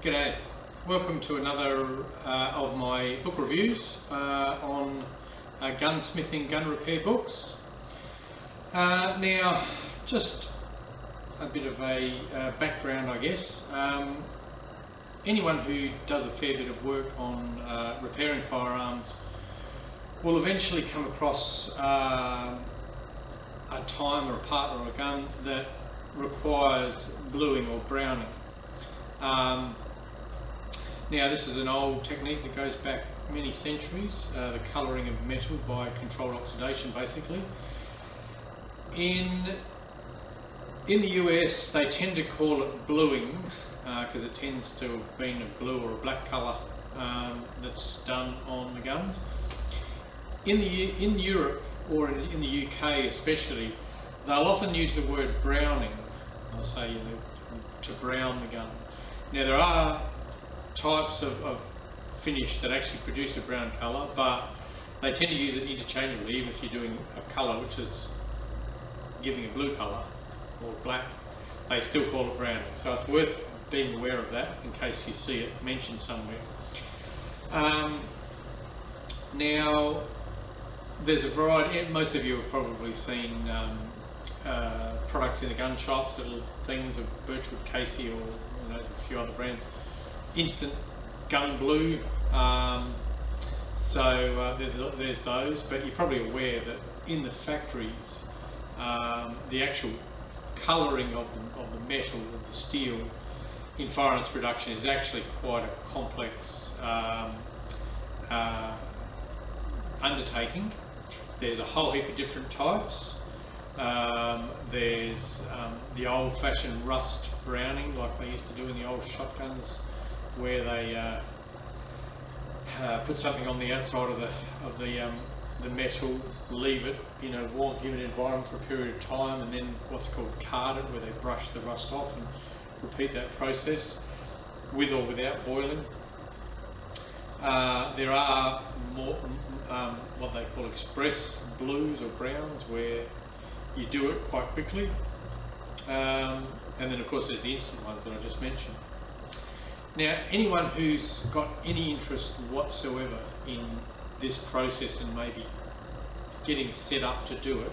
G'day, welcome to another of my book reviews on gunsmithing, gun repair books. Now, just a bit of a background, I guess. Anyone who does a fair bit of work on repairing firearms will eventually come across a time or a part or a gun that requires bluing or browning. Now, this is an old technique that goes back many centuries, the colouring of metal by controlled oxidation basically. In the US they tend to call it bluing because it tends to have been a blue or a black colour that's done on the guns. In Europe or in the UK especially, they'll often use the word browning. They'll say to brown the gun. Now, there are types of finish that actually produce a brown colour, but they tend to use it interchangeably. Even if you're doing a colour which is giving a blue colour or black, they still call it browning. So it's worth being aware of that in case you see it mentioned somewhere. Now, there's a variety. Most of you have probably seen products in the gun shops, little things of Birchwood Casey or a few other brands. Instant gun blue, there's those, but you're probably aware that in the factories the actual colouring of the metal, of the steel in firearms production is actually quite a complex undertaking. There's a whole heap of different types. There's the old-fashioned rust browning, like they used to do in the old shotguns, where they put something on the outside of the metal, leave it in a warm, humid environment for a period of time, and then what's called card it, where they brush the rust off and repeat that process with or without boiling. There are more what they call express blues or browns, where you do it quite quickly, and then of course there's the instant ones that I just mentioned. Now, anyone who's got any interest whatsoever in this process and maybe getting set up to do it,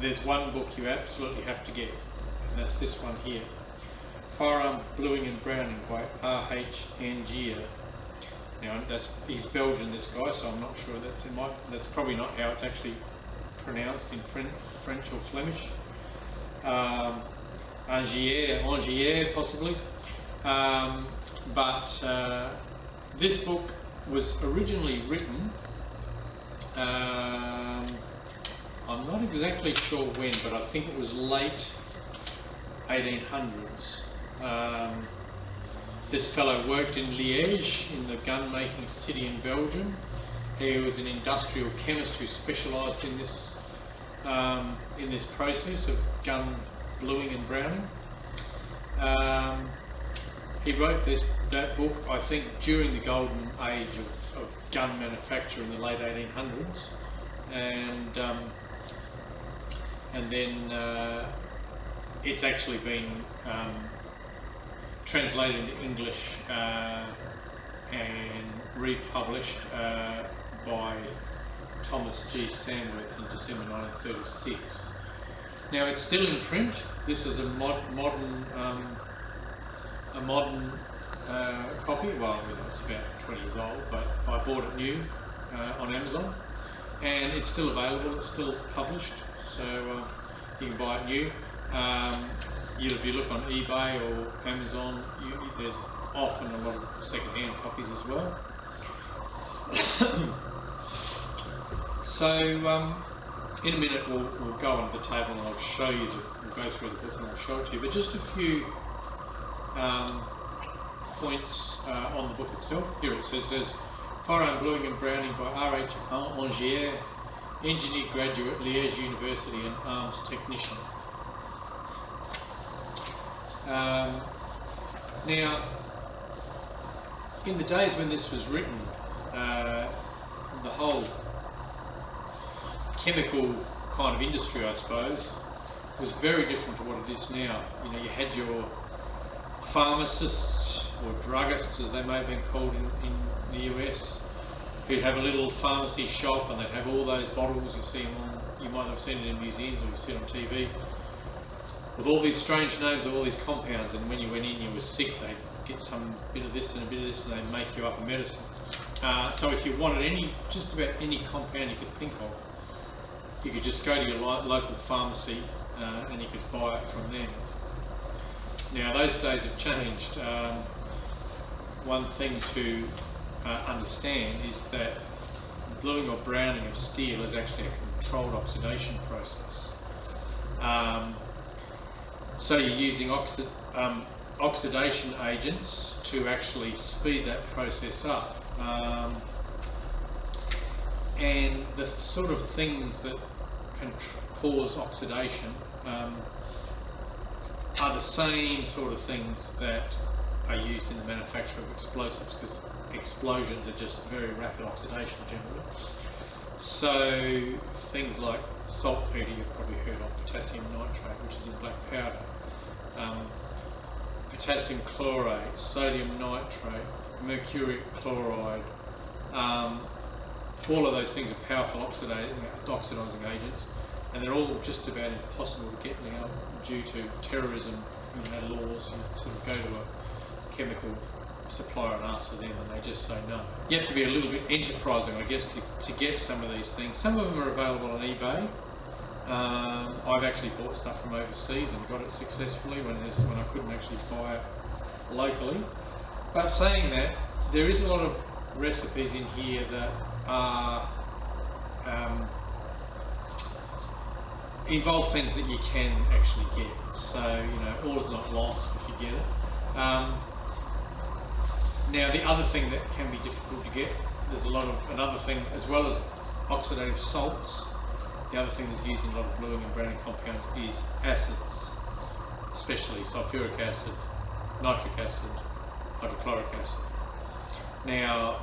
there's one book you absolutely have to get, and that's this one here, Firearm Bluing and Browning by R.H.Angier. Now, he's Belgian, this guy, so I'm not sure that's probably not how it's actually pronounced in French or Flemish. Angier possibly. But this book was originally written, I'm not exactly sure when, but I think it was late 1800s. This fellow worked in Liège, in the gun-making city in Belgium. He was an industrial chemist who specialised in this process of gun bluing and browning. He wrote that book, I think, during the golden age of gun manufacture in the late 1800s, and then it's actually been translated into English and republished by Thomas G. Sandworth in December 1936. Now, it's still in print. This is a modern copy. Well, it's about 20 years old, but I bought it new on Amazon, and it's still available. It's still published, so you can buy it new. If you look on eBay or Amazon, there's often a lot of second-hand copies as well. So in a minute we'll go on the table and I'll show you, we'll go through the book and I'll show it to you, but just a few points on the book itself. Here it says Firearm Bluing and Browning by R.H.Angier, engineer graduate, Liège University and arms technician. Now, in the days when this was written, the whole chemical kind of industry, I suppose, was very different to what it is now. You know, you had your pharmacists or druggists, as they may have been called in the US, who'd have a little pharmacy shop and they'd have all those bottles. You see them on, you might have seen it in museums or you see it on TV, with all these strange names of all these compounds, and when you went in you were sick, they'd get some bit of this and a bit of this and they'd make you up a medicine. So if you wanted just about any compound you could think of, you could just go to your local pharmacy and you could buy it from them. Now those days have changed. One thing to understand is that bluing or browning of steel is actually a controlled oxidation process. So you're using oxidation agents to actually speed that process up. And the sort of things that can cause oxidation are the same sort of things that are used in the manufacture of explosives, because explosions are just very rapid oxidation generally. So things like saltpeter, you've probably heard of, potassium nitrate, which is in black powder, potassium chlorate, sodium nitrate, mercuric chloride, all of those things are powerful oxidizing agents, and they're all just about impossible to get now due to terrorism. Laws, you sort of go to a chemical supplier and ask for them and they just say no. You have to be a little bit enterprising, I guess, to get some of these things. Some of them are available on eBay. I've actually bought stuff from overseas and got it successfully when I couldn't actually buy it locally. But saying that, there is a lot of recipes in here that are involve things that you can actually get. So, all is not lost if you get it. Now, the other thing that can be difficult to get, there's another thing, as well as oxidative salts, the other thing that's used in a lot of bluing and browning compounds is acids, especially sulfuric acid, nitric acid, hydrochloric acid. Now,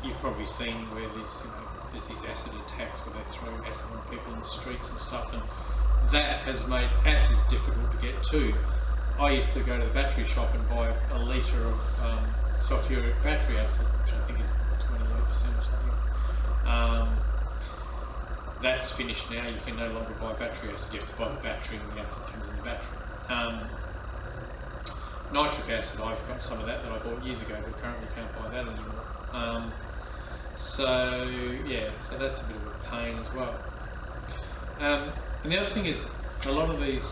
you've probably seen where there's these acid attacks where they throw acid on people in the streets and stuff, and that has made acids difficult to get too. I used to go to the battery shop and buy a litre of sulfuric battery acid, which I think is 28% or something. That's finished now. You can no longer buy battery acid. You have to buy the battery and the acid comes in the battery. Nitric acid, I've got some of that I bought years ago, but currently can't buy that anymore. So that's a bit of a pain as well. And the other thing is, a lot of these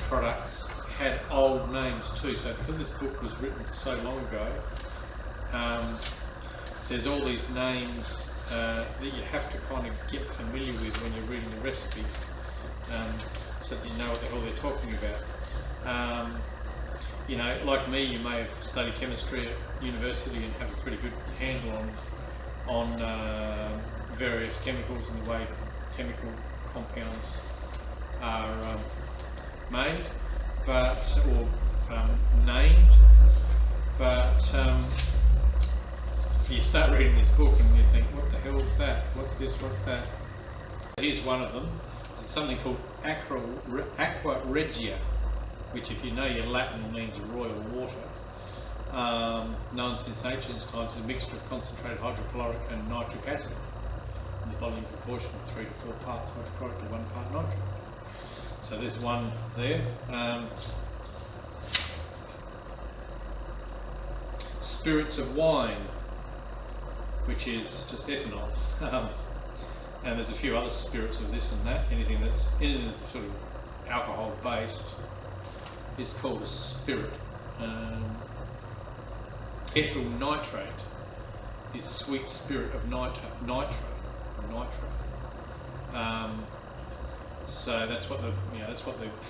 products had old names too. So because this book was written so long ago, there's all these names that you have to kind of get familiar with when you're reading the recipes, so that you know what the hell they're talking about. Like me, you may have studied chemistry at university and have a pretty good handle on various chemicals and the way chemical compounds are made, or named. But you start reading this book and you think, what the hell is that? What's this? What's that? Here's one of them. It's something called aqua regia, which, if you know your Latin, means royal water. Known since ancient times as a mixture of concentrated hydrochloric and nitric acid in the volume proportion of 3 to 4 parts hydrochloric to 1 part nitric. So there's one there. Spirits of wine, which is just ethanol. And there's a few other spirits of this and that. Anything that's sort of alcohol based is called a spirit. Ethyl nitrate is sweet spirit of nitro. So that's what the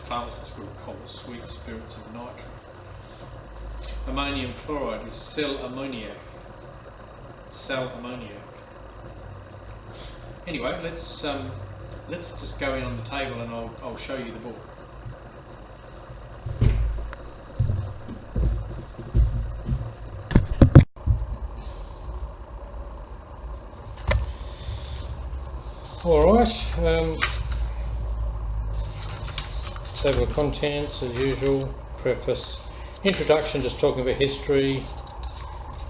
pharmacists would call it, sweet spirits of nitro. Ammonium chloride is sal ammoniac. Anyway, let's just go in on the table and I'll show you the book. All right. Table of contents as usual. Preface. Introduction, just talking about history,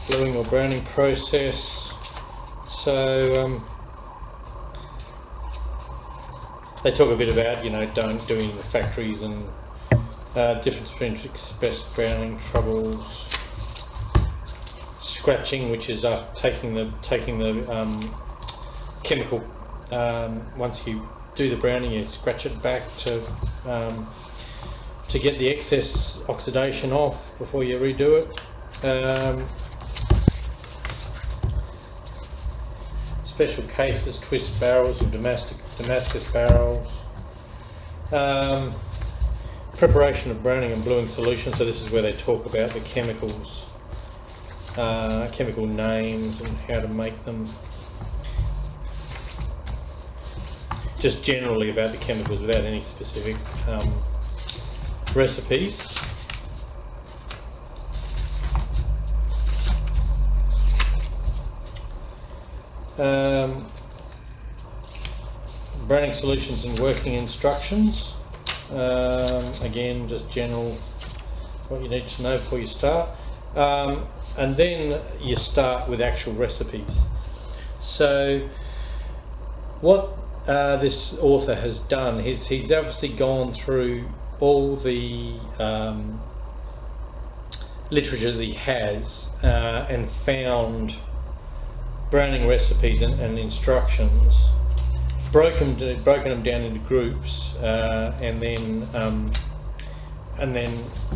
bluing or browning process. So they talk a bit about, you know, doing the factories and difference between express browning troubles, scratching, which is after taking the chemical. Once you do the browning, you scratch it back to get the excess oxidation off before you redo it. Special cases, twist barrels and Damascus barrels. Preparation of browning and bluing solutions. So this is where they talk about the chemicals, chemical names and how to make them. Just generally about the chemicals without any specific recipes. Browning solutions and working instructions. Again, just general what you need to know before you start. And then you start with actual recipes. So what this author has done, he's obviously gone through all the literature that he has and found browning recipes and instructions, broken them down into groups, and then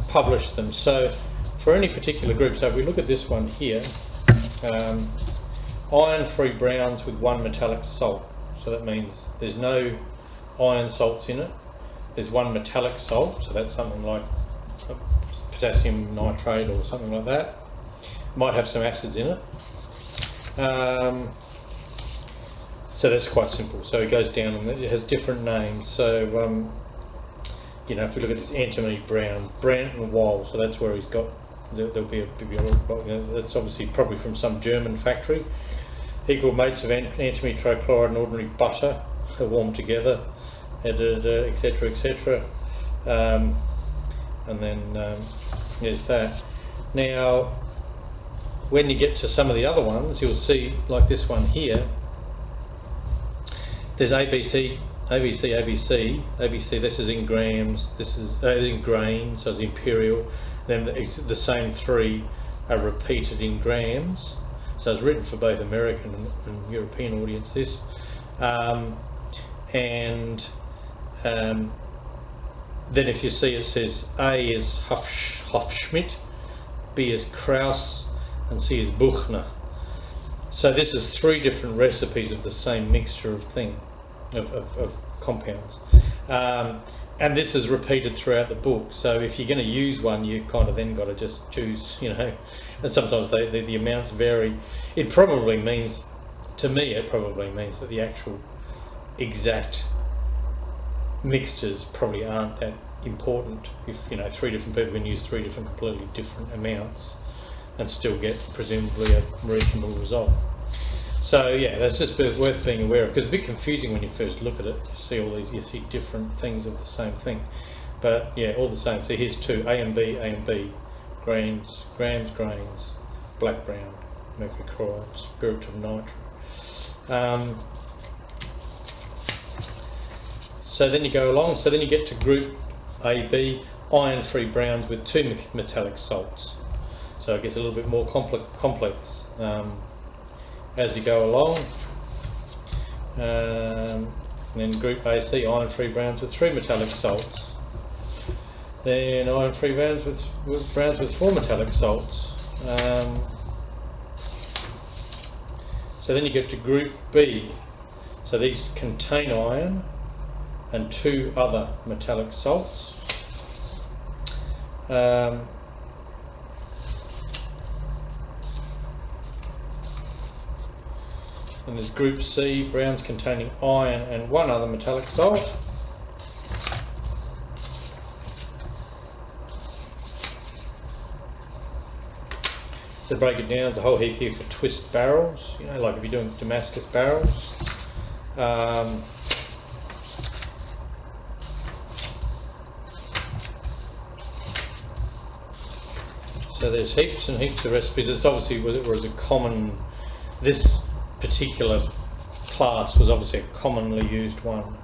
published them. So for any particular group, so if we look at this one here, iron-free browns with 1 metallic salt. So that means there's no iron salts in it. There's 1 metallic salt, so that's something like potassium nitrate or something like that. Might have some acids in it. So that's quite simple. So it goes down and it has different names. So you know, if we look at this antimony brown, Branton Wall, so that's where he's got. There'll be that's obviously probably from some German factory. Equal mates of antimony trichloride and ordinary butter are warmed together, etc., etc. And then there's that. Now, when you get to some of the other ones, you'll see, like this one here, there's ABC, ABC, ABC, ABC. This is in grams. This is in grains, so it's imperial. Then the same 3 are repeated in grams. So it's written for both American and European audiences. And then if you see, it says A is Hofschmidt, B is Kraus, and C is Buchner. So this is 3 different recipes of the same mixture of of compounds. And this is repeated throughout the book. So if you're going to use one, you kind of then got to just choose, you know. And sometimes the amounts vary. It probably means, to me, it probably means that the actual exact mixtures probably aren't that important. If, you know, 3 different people can use 3 different completely different amounts and still get presumably a reasonable result. So yeah, that's just worth being aware of, because it's a bit confusing when you first look at it. You see all these, you see different things of the same thing, but yeah, all the same. So here's 2, A and B, grams, grains, black brown, mercury chloride, spirit of nitre. So then you go along. So then you get to group AB, iron-free browns with 2 metallic salts. So it gets a little bit more complex. As you go along, and then group AC, iron-free browns with 3 metallic salts. Then iron-free browns with 4 metallic salts. So then you get to group B. So these contain iron and 2 other metallic salts. And there's group C, browns containing iron and 1 other metallic salt. So break it down, there's a whole heap here for twist barrels, you know, like if you're doing Damascus barrels. So there's heaps and heaps of recipes. It's obviously was a common, this particular class was obviously a commonly used one.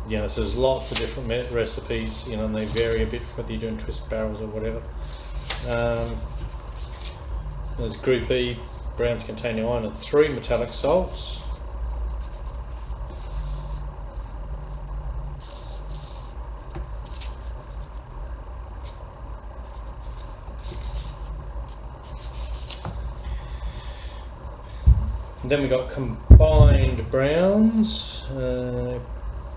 You know, so there's lots of different recipes, you know, and they vary a bit whether you're doing twist barrels or whatever. There's Group E, browns containing iron and 3 metallic salts. And then we got combined browns.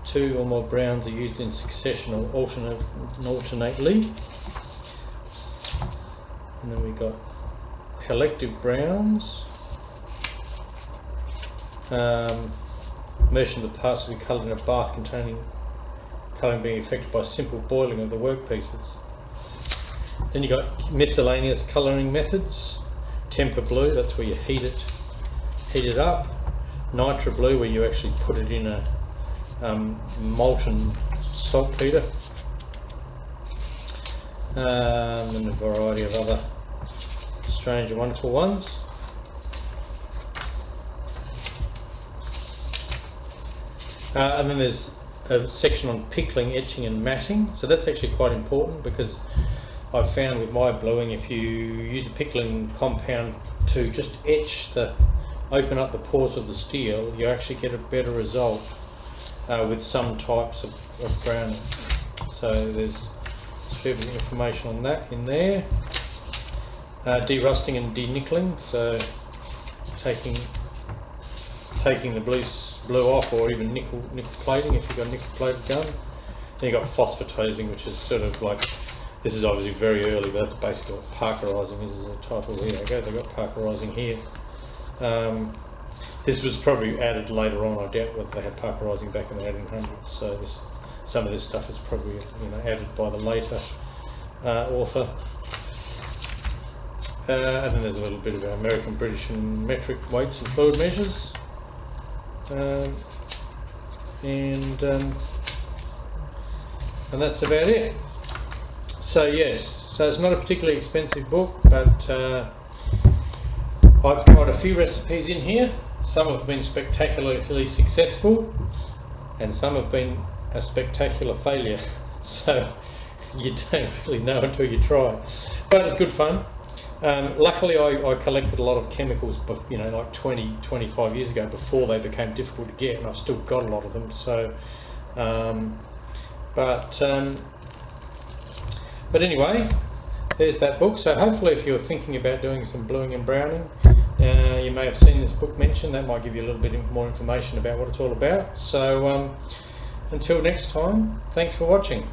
2 or more browns are used in succession or alternately. And then we got collective browns. Immersion of the parts to be coloured in a bath containing colouring being effected by simple boiling of the workpieces. Then you got miscellaneous colouring methods. Temper blue, that's where you heat it up. Nitro blue, where you actually put it in a molten saltpeter, and a variety of other strange and wonderful ones. And then there's a section on pickling, etching and matting. So that's actually quite important, because I've found with my bluing, if you use a pickling compound to just open up the pores of the steel, you actually get a better result with some types of browning. So there's a fair bit of information on that in there. Derusting and denickeling, so taking the blue off, or even nickel plating if you've got a nickel plated gun. Then you've got phosphorizing, which is sort of like, this is obviously very early, but that's basically what parkerizing is the title. Here you go, they've got parkerizing here. This was probably added later on. I doubt whether they had parkerizing back in the 1800s. So some of this stuff is probably, you know, added by the later author. And then there's a little bit of American, British and metric weights and fluid measures. And that's about it. So yes, so it's not a particularly expensive book, but I've tried a few recipes in here. Some have been spectacularly successful, and some have been a spectacular failure. So you don't really know until you try. But it's good fun. Luckily I collected a lot of chemicals, you know, like 20-25 years ago, before they became difficult to get, and I've still got a lot of them. So but anyway, there's that book. So hopefully if you're thinking about doing some bluing and browning, you may have seen this book mentioned. That might give you a little bit more information about what it's all about. So until next time, thanks for watching.